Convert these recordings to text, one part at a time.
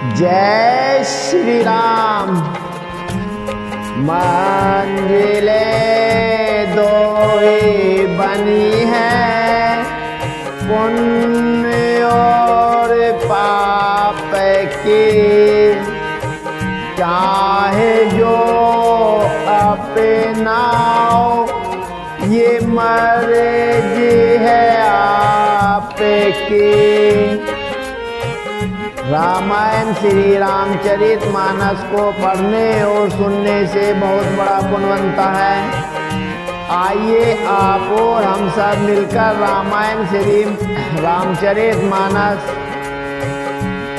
जय श्री राम। मंजिले दो ही बनी है, पुण्य और पाप की, चाहे जो अपनाओ ये मर्जी है आपकी। रामायण श्री रामचरित मानस को पढ़ने और सुनने से बहुत बड़ा पुण्य बनता है। आइए आप और हम सब मिलकर रामायण श्री रामचरित मानस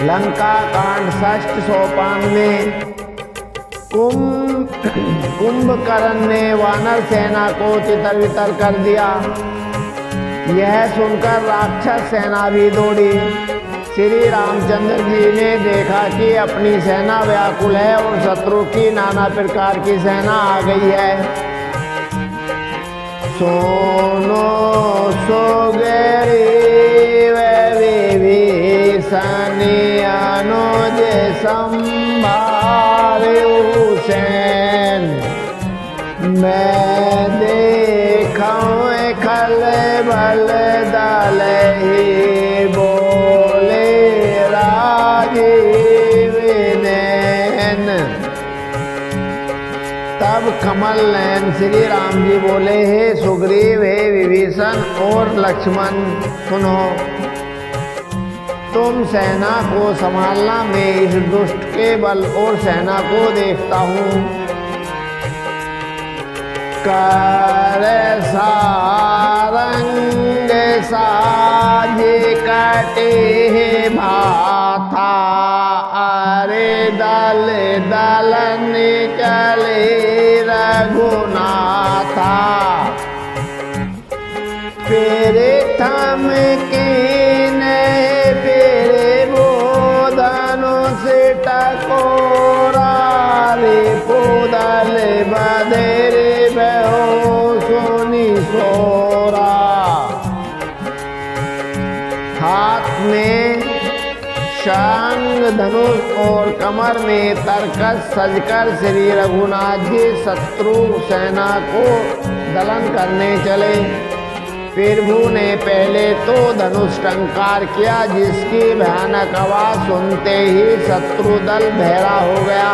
लंका कांड 6 सोपान में कुंभकर्ण ने वानर सेना को तितर बितर कर दिया। यह सुनकर राक्षस सेना भी दौड़ी। श्री रामचंद्र जी ने देखा कि अपनी सेना व्याकुल है और शत्रु की नाना प्रकार की सेना आ गई है। सोनो सुग्रीव विभीषण अनुज संभाव्यु सेन, मैं देखूं खलबल दल ही बोले राजीव नैन। तब कमल नयन श्री राम जी बोले, हे सुग्रीव, हे विभीषण और लक्ष्मण, सुनो, तुम सेना को संभालना, मैं इस दुष्ट के बल और सेना को देखता हूँ। कर सारंग साजे कटे भाथा, अरे दल दलन चले रघुनाथा। पेरे थम के पेरे बोधनो से टकोरा, रे पोदल बधेरे बहो सोनी सोरा। हाथ में शंख धनुष और कमर में तरकस सजकर श्री रघुनाथ जी शत्रु सेना को दलन करने चले। प्रभु ने पहले तो धनुष टंकार किया, जिसकी भयानक आवाज सुनते ही शत्रु दल बहरा हो गया।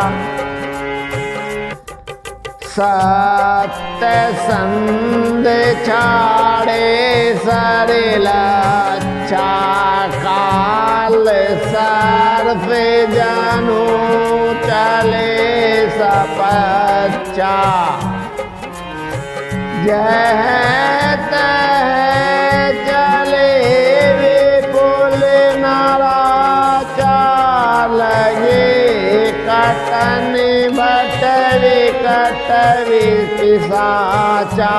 सत्य संध छाड़े सरेला काल, सर्फ जानू चले सपच्चा। जय चले विपुल नाराचा, लगे कटन बटवी कटवी पिशाचा।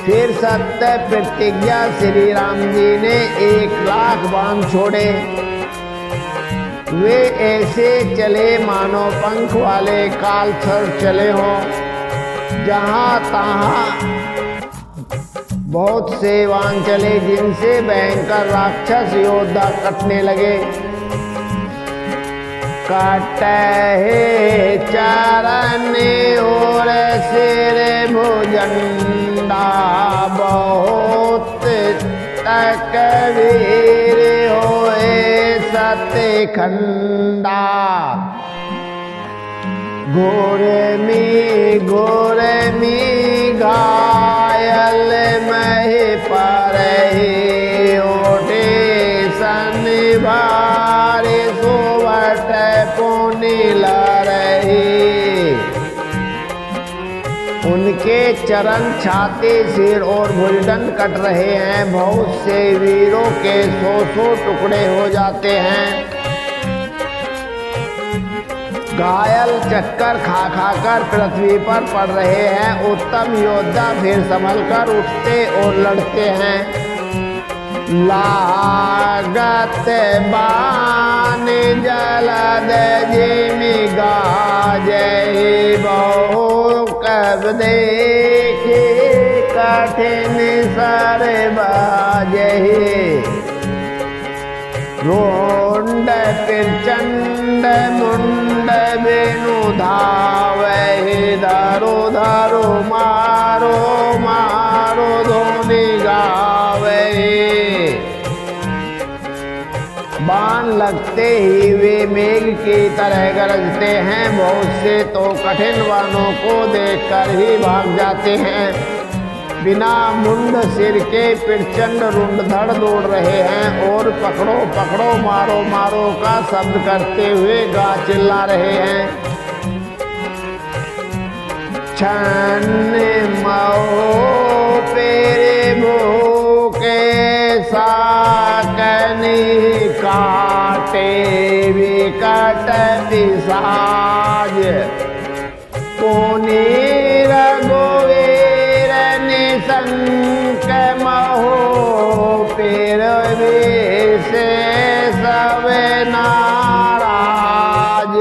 फिर सत्य प्रतिज्ञा श्री राम जी ने 1,00,000 बाण छोड़े। वे ऐसे चले मानो पंख वाले कालसर्प चले हों। जहाँ तहाँ बहुत से बाण चले, जिनसे भयंकर राक्षस योद्धा कटने लगे। कटहे चरण और सिर भुजंडा, बहुत तकवीर होए सतखंडा। घोर में घायल मह परहे, ओटे सन भारे सोवट पुनि लरहे। उनके चरण, छाती, सिर और भुजदंड कट रहे हैं। बहुत से वीरों के 100 टुकड़े हो जाते हैं। घायल चक्कर खा कर पृथ्वी पर पड़ रहे हैं। उत्तम योद्धा फिर संभल कर उठते और लड़ते हैं। लागत बान जलद जिमि गाजहि, बहु कब देखे कठिन सर बाजहि। रोंड प्रचंड मुंड बेनु धावहि धरो धरो मारो मारो ध्वनि गावहि। बाण लगते ही वे मेघ की तरह गरजते हैं, बहुत से तो कठिन बाणों को देखकर ही भाग जाते हैं। बिना मुंड सिर के प्रचंड रुंड धड़ दौड़ रहे हैं और पकड़ो पकड़ो मारो मारो का शब्द करते हुए गा चिल्ला रहे हैं। छन्ने महो पेरे भूखे साकनी काटे विकट पिशाच। पुनि रघुवीर निशंक महो पेर से सब नाराज।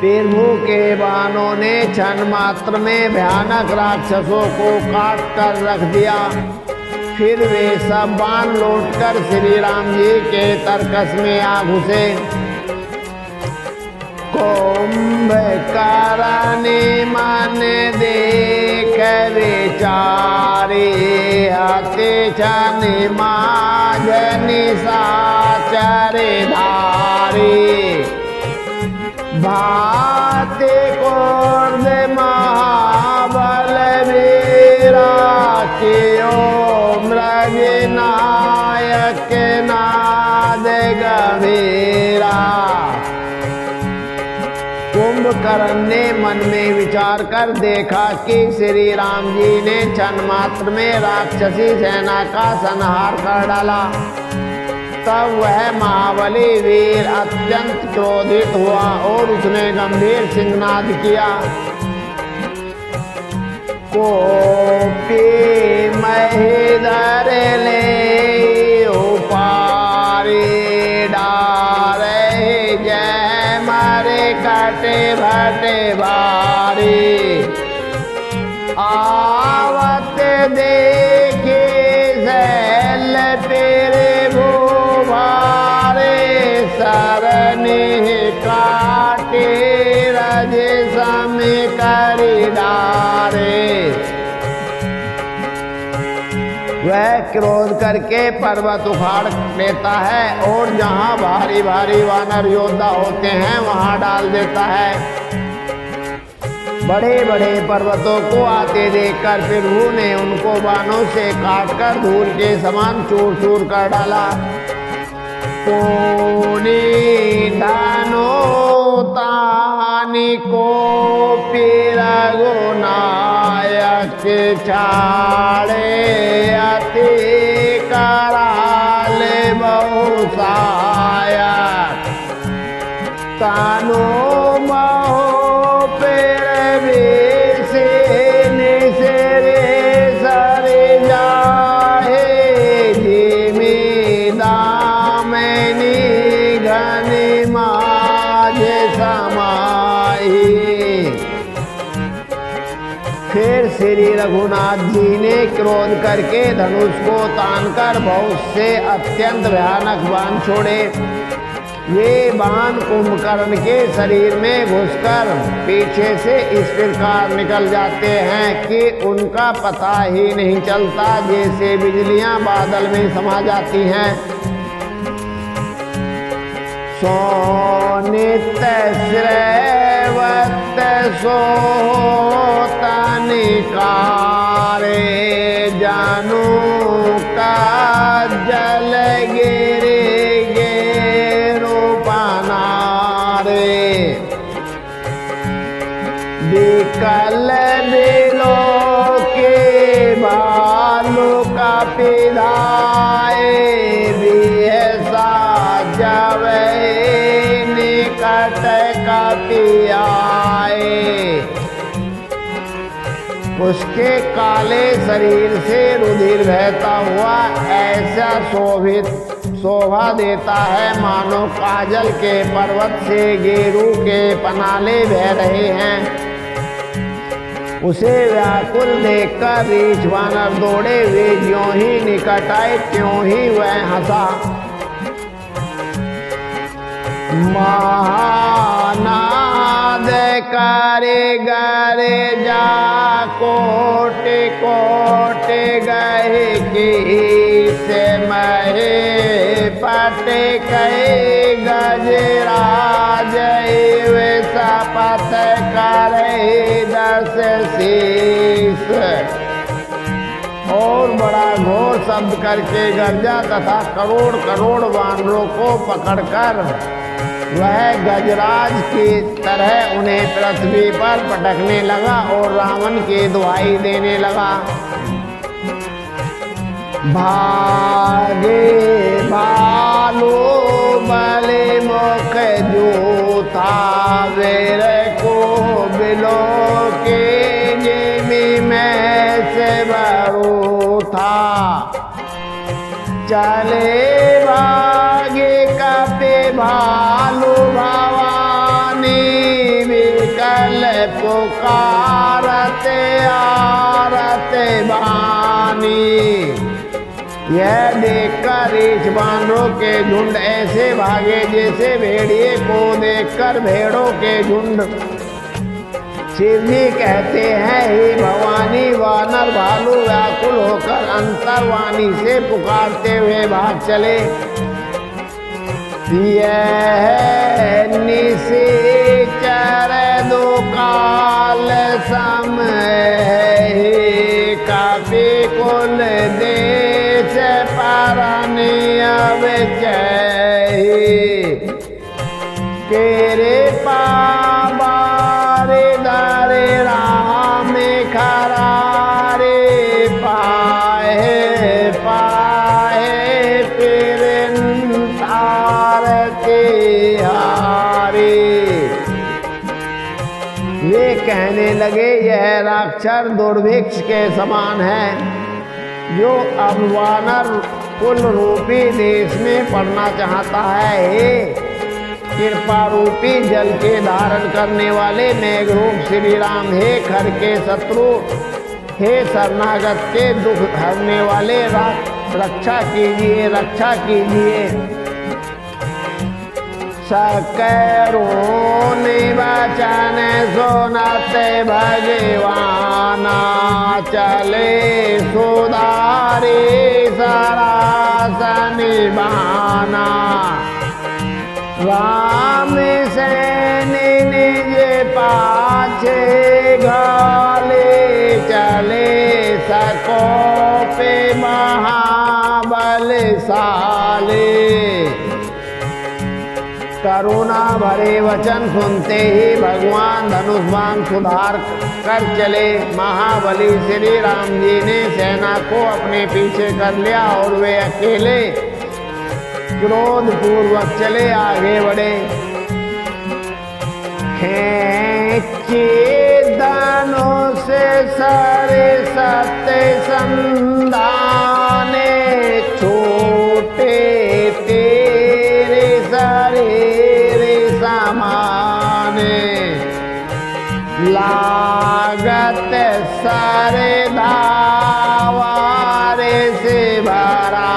प्रभु के बाणों ने क्षण मात्र में भयानक राक्षसों को काट कर रख दिया। फिर वे सब बाण लौटकर श्री राम जी के तरकस में आ घुसे। कुंभकर्ण मन देख विचारे हते छन माझ निशाचर धारे। भाते क्रोध महाबल वीरा कियो मृग नायक नाद गंभीरा। कुंभकर्ण ने मन में विचार कर देखा कि श्री राम जी ने क्षण मात्र में राक्षसी सेना का संहार कर डाला। तब वह महाबली वीर अत्यंत क्रोधित हुआ और उसने गंभीर सिंहनाद किया। कोपी महीधर ले उपारी डारे जय मारे कटे भटे भारी। आवत देखे सैल तेरे भूभारे सरनी काटे रज सम करी डारे। वह क्रोध करके पर्वत उखाड़ लेता है और जहां भारी भारी वानर योद्धा होते हैं वहां डाल देता है। बड़े बड़े पर्वतों को आते देखकर प्रभु ने उनको बाणों से काटकर धूल के समान चूर चूर कर डाला। पुनि दानो तानि को रघुनायक छाड़े अति कराल बहुसायक। तानो महो फिर श्री रघुनाथ जी ने क्रोध करके धनुष को तानकर बहुत से अत्यंत भयानक बाण छोड़े। वे बाण कुंभकर्ण के शरीर में घुसकर पीछे से इस प्रकार निकल जाते हैं कि उनका पता ही नहीं चलता, जैसे बिजलियां बादल में समा जाती हैं। सोनित श्रेवत सोतनिकारे जानू का जल गिरे गेरो पनारे। विकल बिलो के बालू का पिधाए बिहसा जवे निकट कपियाए। उसके काले शरीर से रुधिर बहता हुआ ऐसा शोभा देता है मानो काजल के पर्वत से गेरू के पनाले बह रहे हैं। उसे व्याकुल देखकर रीछ वानर दौड़े, वे ज्यों ही निकट आए त्यों ही वह हंसा। महानाद करे गरे जा कोटि कोटि गए की से महे पट कई गजराज वे सपथ करे 10 शीस। और बड़ा घोर शब्द करके गर्जा तथा करोड़ करोड़ वानरों को पकड़कर वह गजराज की तरह उन्हें पृथ्वी पर पटकने लगा और रावण की दुहाई देने लगा। भागे भालू बले मुख जूथा वीर को बिलो के जिमी में से भरू था। चले भागे कपे भालू भवानी विकल पुकारते आरते बानी। यह देखकर रीछ बानरों के झुंड ऐसे भागे जैसे भेड़िए को देखकर भेड़ों के झुंड। शिव जी कहते हैं, हे भवानी, वानर भालू व्याकुल होकर अंतर्वाणी से पुकारते हुए भाग चले। यह निशाचर दो काल समय काफी कुल देश परनी अवचय तेरे पाबारे दारे राम खरारे पाए पाए फिर तार के हारे। वे कहने लगे, यह राक्षस दुर्भिक्ष के समान है जो अब वानर कुल रूपी देश में पड़ना चाहता है। हे कृपा रूपी जल के धारण करने वाले मेघरूप श्री राम, हे खर के शत्रु, हे शरणागत के दुख हरने वाले, रक्षा कीजिए रक्षा कीजिए। सकरों ने वचन सुनते भगवाना चले सुधारे सरासन बाना। राम सैन निज पाछे घाले चले सको पे महाबलशाली। करुणा भरे वचन सुनते ही भगवान धनुष बाण सुधार कर चले। महाबली श्री राम जी ने सेना को अपने पीछे कर लिया और वे अकेले क्रोध पूर्वक चले आगे बढ़े। खेचे धनुष सरे सत्य संधाने छोटे तेरे शरीर समाने। लागत सारे धावारे से भरा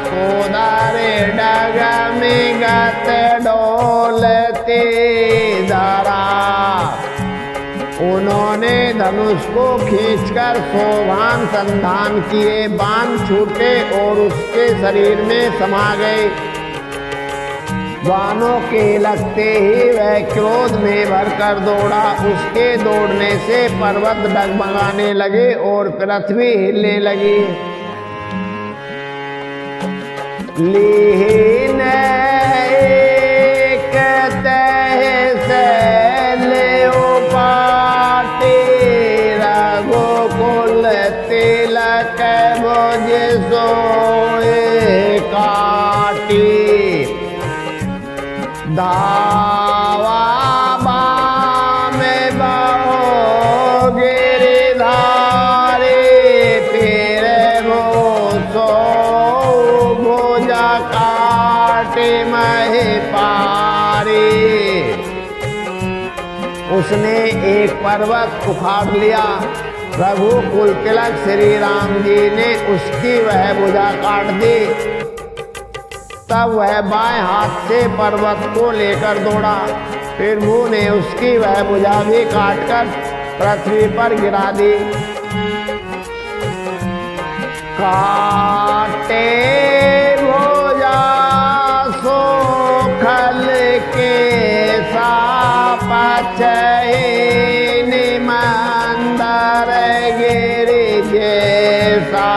कोदारे डगमे गत डोलते धरा। उन्होंने धनुष को खींचकर शोभान संधान किए, बाण छूटे और उसके शरीर में समा गए। बाणों के लगते ही वह क्रोध में भरकर दौड़ा। उसके दौड़ने से पर्वत डगमगाने लगे और पृथ्वी हिलने लगी। लीन एक तह शैल उपाटे रघुकुल तिलक मुझ सोए काटी। दावा बाम बहो गिरधारे फिर वो सो भुजा काटे महे पारे। उसने एक पर्वत उखाड़ लिया। रघुकुल तिलक श्री राम जी ने उसकी वह भुजा काट दी। तब वह बाएं हाथ से पर्वत को लेकर दौड़ा। फिर मुंह ने उसकी वह भुजा भी काटकर पृथ्वी पर गिरा दी। काटे भुजा सो खल के मंदर गिर जैसा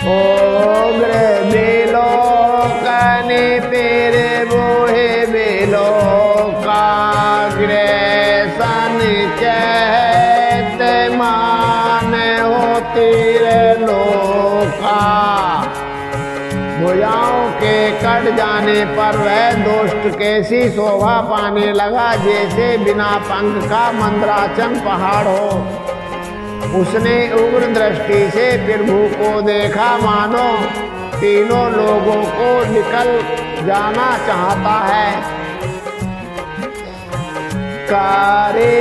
उग्र बिलोकन फिर बोहे बिलो का ग्रसन चैत मान हो तीर लोका। भुजाओं के कट जाने पर वह दुष्ट कैसी शोभा पाने लगा, जैसे बिना पंख का मंदराचल पहाड़ हो। उसने उग्र दृष्टि से प्रभु को देखा, मानो तीनों लोगों को निकल जाना चाहता है। करे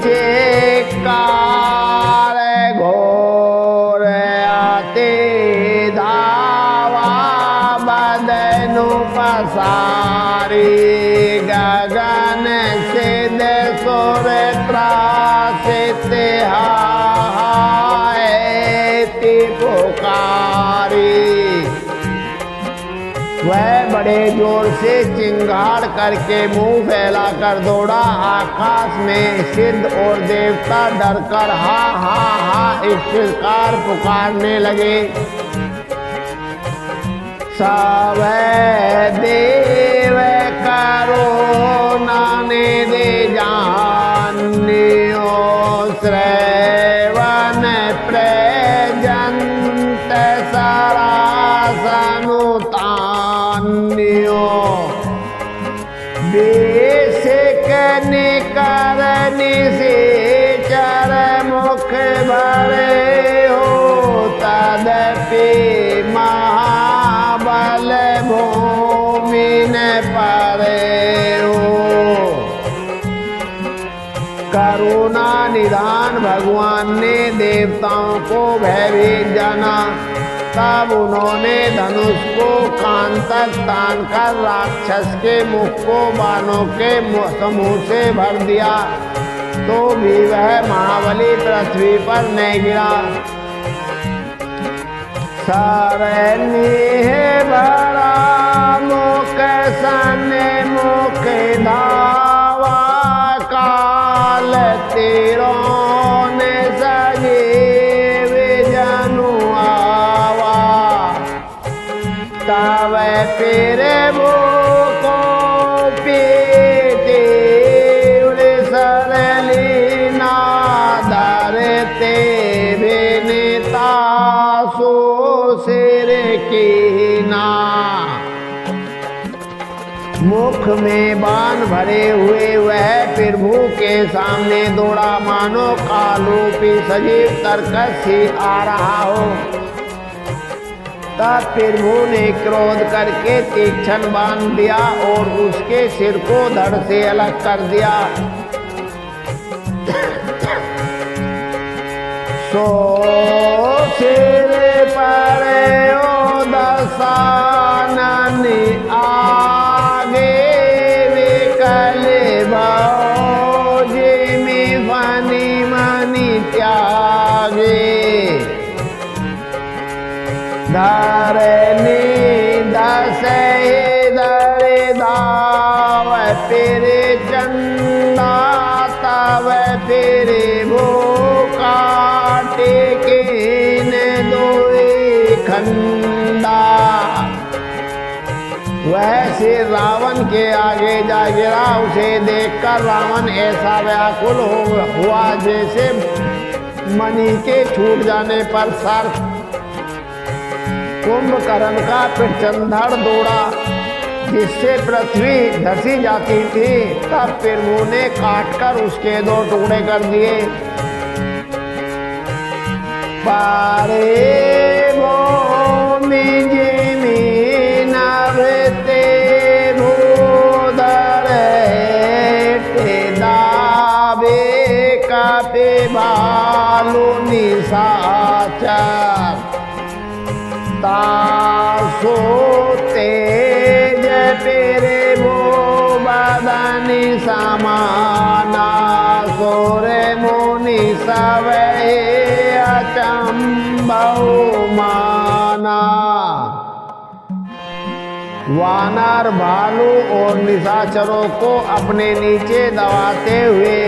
चेकार घोर आते धावा बदनु पसारी। गगन सिद्ध सुर त्रासित पुकारी। वह बड़े जोर से चिंगाड़ करके मुंह फैला कर दौड़ा। आकाश में सिद्ध और देवता डरकर हा हा हा इस प्रकार पुकारने लगे। सब देव करो नाने दे जानियो श्रवण प्रजंत सरासनुतान्यो। बेसिक निकरनि से चर मुख भरे हो, तदपि महाबल भूमि न परे हो। करुणा निधान भगवान ने देवताओं को भयभीत जाना। तब उन्होंने धनुष को कान तक तान कर राक्षस के मुख को बाणों के समूह से भर दिया, तो भी वह महाबली पृथ्वी पर नहीं गिरा। सरनी भरा मुख सन मुख धावा, काल तीरों ने सजीव जनु आवा। तब फिर वो को पीते सरली नादरते विनीता सो सिर की ना। मुख में बाण भरे हुए वह प्रभु के सामने दौड़ा, मानो कालूपी सजीव तरकस ही आ रहा हो। तब प्रभु ने क्रोध करके तीक्ष्ण बाण दिया और उसके सिर को धड़ से अलग कर दिया। सो सिर पर ओ दशानन आगे विकल भौजी में फनी मनी त्यागे। धरनी दशे दरे दाव फिर चंदा, तब फिर वो काटे के न दोए खंडा। वह सिर रावण के आगे जा गिरा। उसे देखकर रावण ऐसा व्याकुल हुआ जैसे मणि के छूट जाने पर सर्प कुंभकर्ण का पिछंधड़ दौड़ा, जिससे पृथ्वी धसी जाती थी। तब प्रभु ने काटकर उसके दो टुकड़े कर दिए। पारे भूमि जमीन वृते भूधर दावे कपि भालु निशाचर। तासो तेज पेरे वो बदनी समाना सोरे मुनि सवे अचंबौ माना। वानर भालू और निशाचरों को अपने नीचे दबाते हुए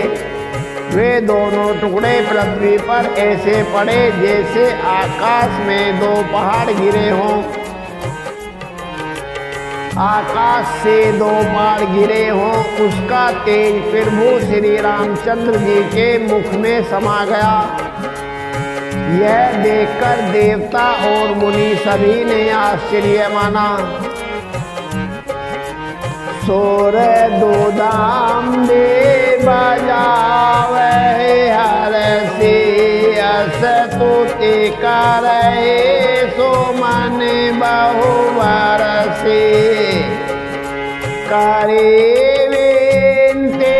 वे दोनों टुकड़े पृथ्वी पर ऐसे पड़े जैसे आकाश में दो पहाड़ गिरे हों। आकाश से दो पहाड़ गिरे हों, उसका तेज प्रभु श्री रामचंद्र जी के मुख में समा गया। यह देखकर देवता और मुनि सभी ने आश्चर्य माना। सोर दो दाम दे बजावे हरसी अस तुति करे सो मन बहु बरसी। करे विनती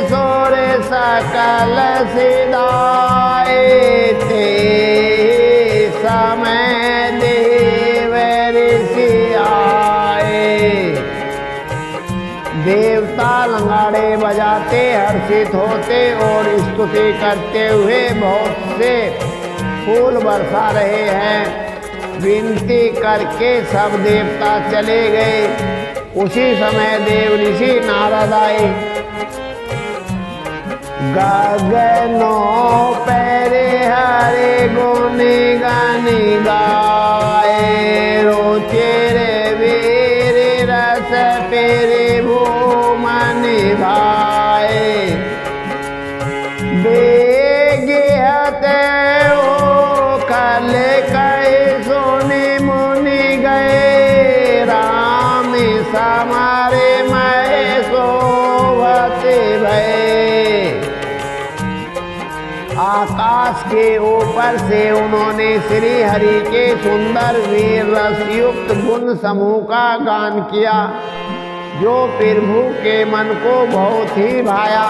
सोर सकल सिधाए थे समय देव ऋषि आए। देवता लंगाड़े बजाते हर्षित होते और स्तुति करते हुए बहुत से फूल बरसा रहे हैं। विनती करके सब देवता चले गए। उसी समय देव ऋषि नारद आए। गगनों पैरे हरे गुनि गानी गाए रोचेरे वीर रस पेरे भाए। बेगिहते ओ कल कहे सोने मुनि गए राम समारे मैं सोवते भय। आकाश के ऊपर से उन्होंने श्री हरि के सुंदर वीर रस युक्त गुण समूह का गान किया जो प्रभु के मन को बहुत ही भाया।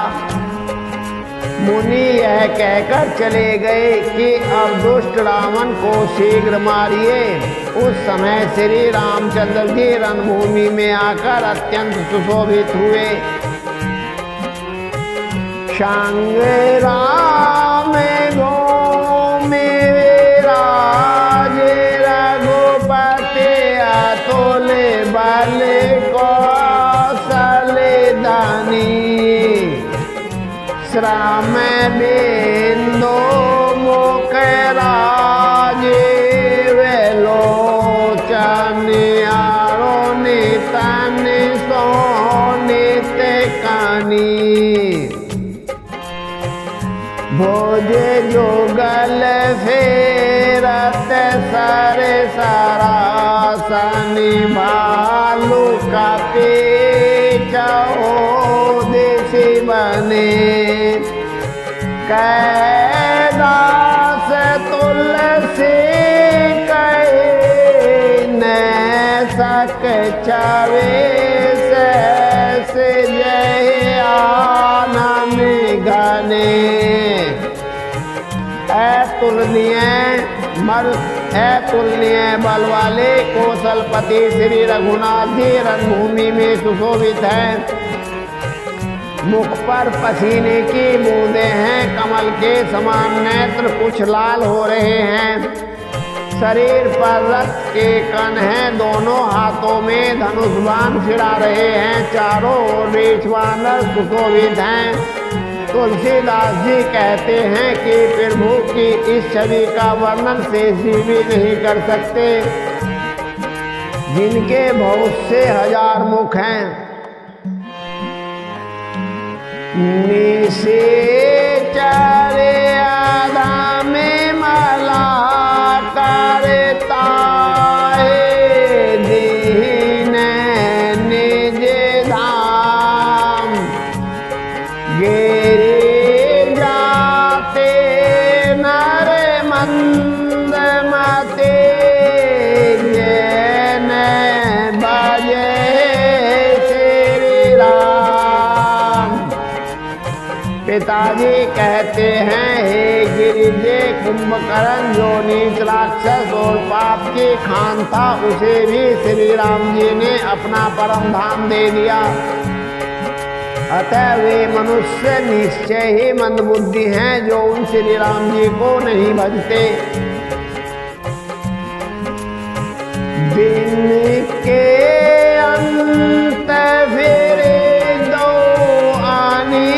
मुनि यह कहकर चले गए कि अब दुष्ट रावण को शीघ्र मारिए। उस समय श्री रामचंद्र जी रणभूमि में आकर अत्यंत सुशोभित हुए। संग राम गोमे राज रघुपति अतुल बल श्राम बिंदु मुख राजीव लोचन आरो नितन सोनित कानी। भोज जुगल फेरत सर सरासन भालू का पेचो देसी बने। कैदास तुलसी कहे न सक छवे से जय आनंद गने। अतुलनीय बल वाले कौशलपति श्री रघुनाथ जी रणभूमि में सुशोभित हैं। मुख पर पसीने की बूंदें हैं। कमल के समान नेत्र कुछ लाल हो रहे हैं। शरीर पर रक्त के कण हैं। दोनों हाथों में धनुष बाण छिड़ा रहे हैं। चारों ओर रीछवानर सुशोभित हैं। तुलसीदास जी कहते हैं कि प्रभु की इस छवि का वर्णन शेष जी भी नहीं कर सकते, जिनके बहुत से हजार मुख हैं। निशाचर आधा में मला करता है दीन निज धाम। गिरि जाते नर मंद मते जैन बजे श्री राम। पिताजी कहते हैं, हे गिरिजे कुंभकर्ण जो नीच राक्षस और पाप की खान था, उसे भी श्री राम जी ने अपना परम धाम दे दिया। अतः वे मनुष्य निश्चय ही मंदबुद्धि हैं जो उन श्री राम जी को नहीं भजते। दिन के अंत फेरे दो आनी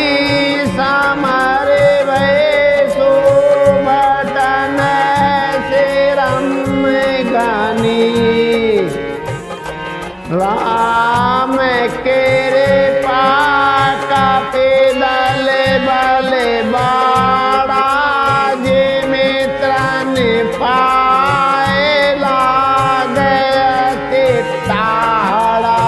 सामरे भय सो बटन से रम गानी। राम के रे पाका पैदल बल बाड़ा जे मित्रन पाए लागे ताड़ा।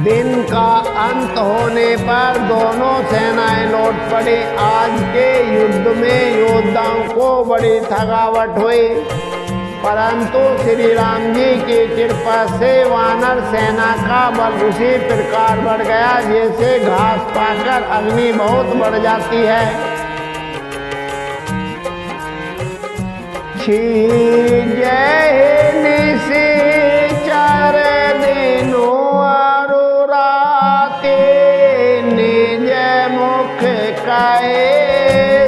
दिन का अंत होने पर दोनों सेनाएं लौट पड़ी। आज के युद्ध में योद्धाओं को बड़ी थकावट हुई, परंतु श्री राम जी की कृपा से वानर सेना का बल उसी प्रकार बढ़ गया जैसे घास पाकर अग्नि बहुत बढ़ जाती है। जय निशाचर दिनो अरुराते निज मुख कहे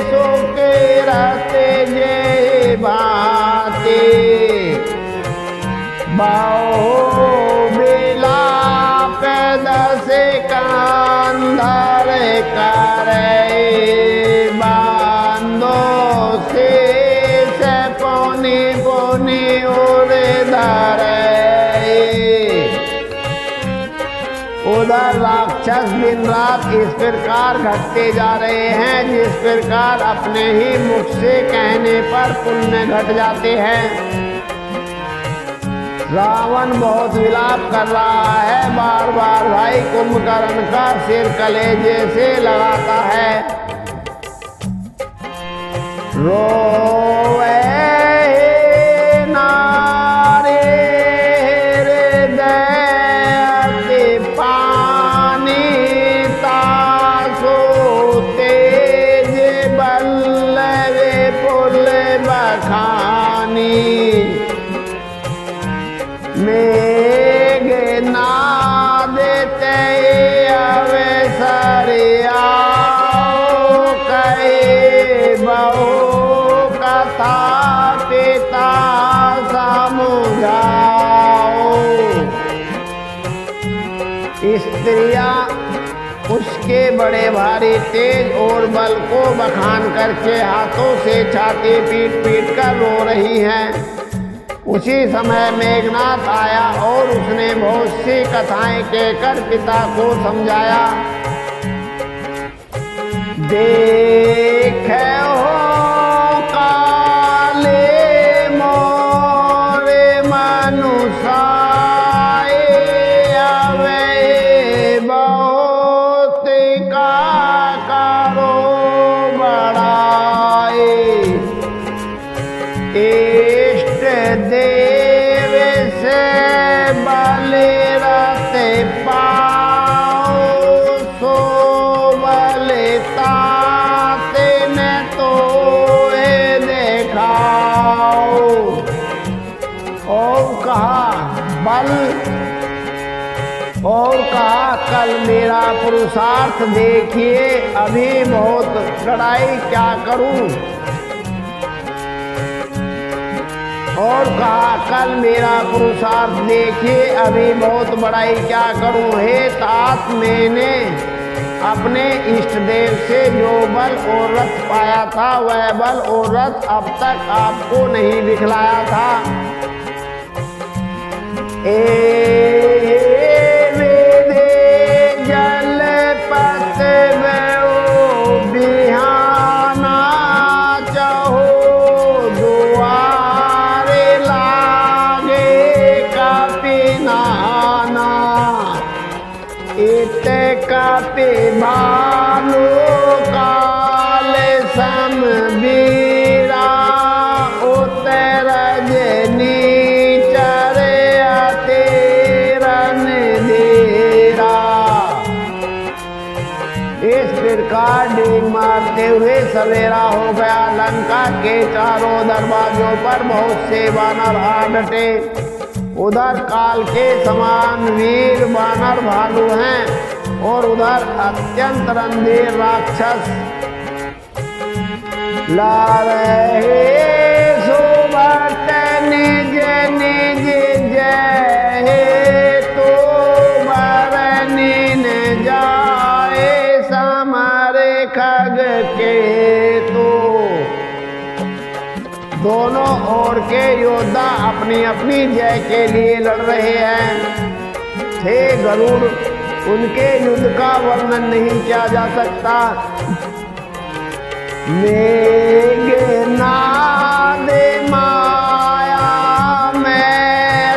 सुके रते जय बाते। बाहो बिलाप दसे कांधर करे बांधो से पोनी पोनी उड़े धारे। उधर राक्षस दिन रात इस प्रकार घटते जा रहे हैं जिस प्रकार अपने ही मुख से कहने पर पुण्य घट जाते हैं। रावण बहुत विलाप कर रहा है, बार बार भाई कुंभकर्ण का सिर कलेजे से लगाता है। रोवे नारे हृदय पानी तासो तेज बल्लवे पुल बखानी। मेघ नादते अवसर आओ कहे बहु कथा पिता समझाओ। स्त्रियां उसके बड़े भारी तेज और बल को बखान करके हाथों से छाती पीट पीट कर रो रही हैं। उसी समय मेघनाथ आया और उसने बहुत सी कथाएं कहकर पिता को समझाया। देखे हो काले मोरे मनुषाए अवे बहुत का करो बड़ाए। इष्ट देव से बलि रते पाओ सो बलिताते ने तो देखाओ। और कहा बल और कहा कल मेरा पुरुषार्थ देखिए, अभी बहुत लड़ाई क्या करूं। और कहा कल मेरा पुरुषार्थ देखिए, अभी बहुत बड़ाई क्या करूं। हे तात, मैंने अपने इष्ट देव से जो बल और रथ पाया था वह बल और रथ अब तक आपको नहीं दिखलाया था। जल पत बिहाना चाहो दुआरे लागे कपिनाना। इत कपि भालू काल सम बीरा उतर रजनी चरे तेरा आते हुए सवेरा हो गया। लंका के चारों दरवाजों पर बहुत से वानर आ डटे। उधर काल के समान वीर वानर भालू हैं और उधर अत्यंत रणधीर राक्षस ला रहे। सुबह निज निज जय तो बरनी न जाए समारे खग के तो। दोनों ओर के योद्धा अपनी अपनी जय के लिए लड़ रहे हैं। थे गरुड़, उनके युद्ध का वर्णन नहीं किया जा सकता। मेघनाद माया में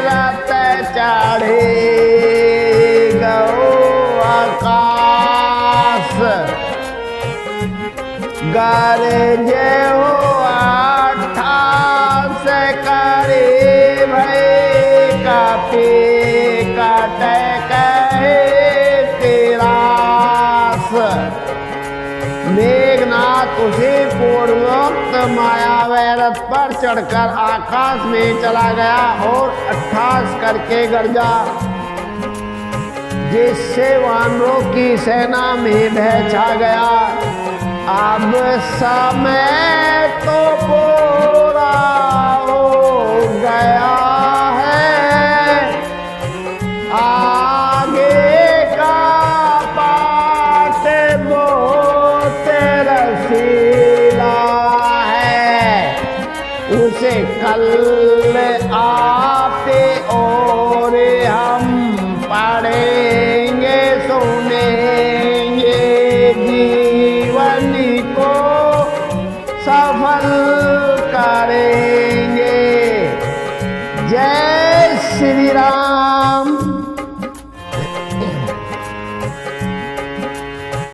रत चढ़े गो आकाश गरजे हो आठास करे भय कापे काट कहे तेरास। मेघनाथ उसे पूर्वोक्त मायावय रथ पर चढ़कर आकाश में चला गया और अट्ठास करके गरजा, जिससे वानरों की सेना में भय छा गया। अब समय तो पूरा हो गया है, आगे का पाठ बहुत रसीला है। उसे कल आते और हम पढ़ेंगे सुनेंगे, जीवन को सफल करेंगे। जय श्री राम।